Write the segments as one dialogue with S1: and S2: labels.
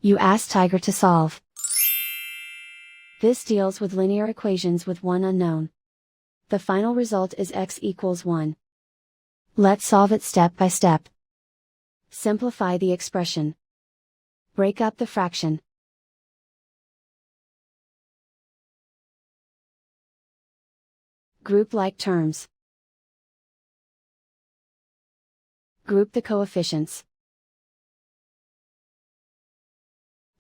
S1: You ask Tiger to solve. This deals with linear equations with one unknown. The final result is x equals 1. Let's solve it step by step. Simplify the expression. Break up the fraction. Group like terms. Group the coefficients.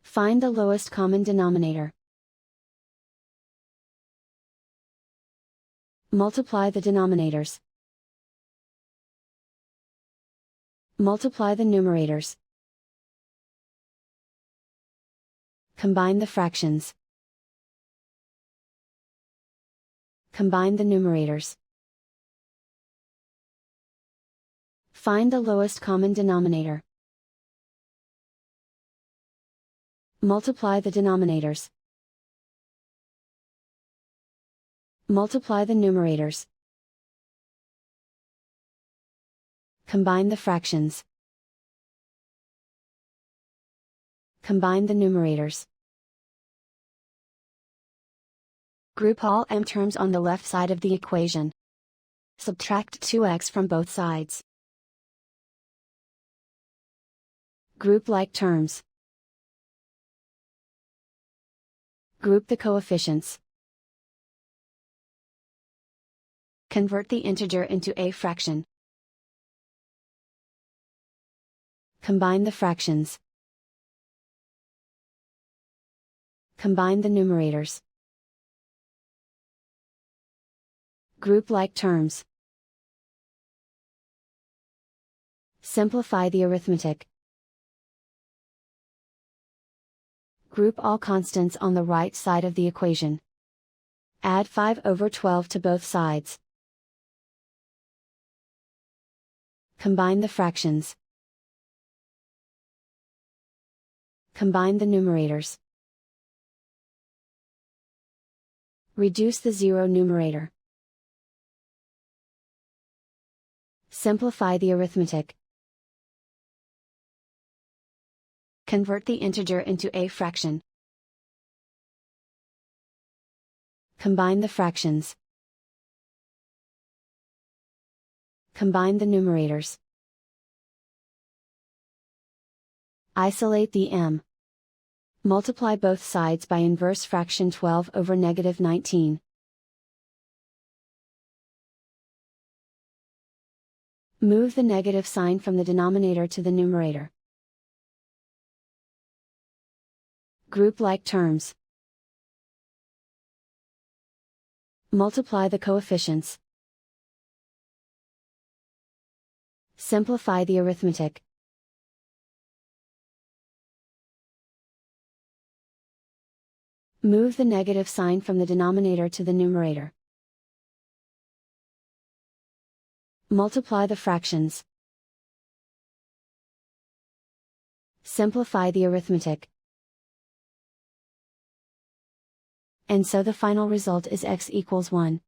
S1: Find the lowest common denominator. Multiply the denominators. Multiply the numerators. Combine the fractions. Combine the numerators. Find the lowest common denominator. Multiply the denominators. Multiply the numerators. Combine the fractions. Combine the numerators. Group all m terms on the left side of the equation. Subtract 2x from both sides. Group like terms. Group the coefficients. Convert the integer into a fraction. Combine the fractions. Combine the numerators. Group like terms. Simplify the arithmetic. Group all constants on the right side of the equation. Add 5/12 to both sides. Combine the fractions. Combine the numerators. Reduce the zero numerator. Simplify the arithmetic. Convert the integer into a fraction. Combine the fractions. Combine the numerators. Isolate the m. Multiply both sides by inverse fraction 12/-19. Move the negative sign from the denominator to the numerator. Group like terms. Multiply the coefficients. Simplify the arithmetic. Move the negative sign from the denominator to the numerator. Multiply the fractions. Simplify the arithmetic. And so the final result is x equals 1.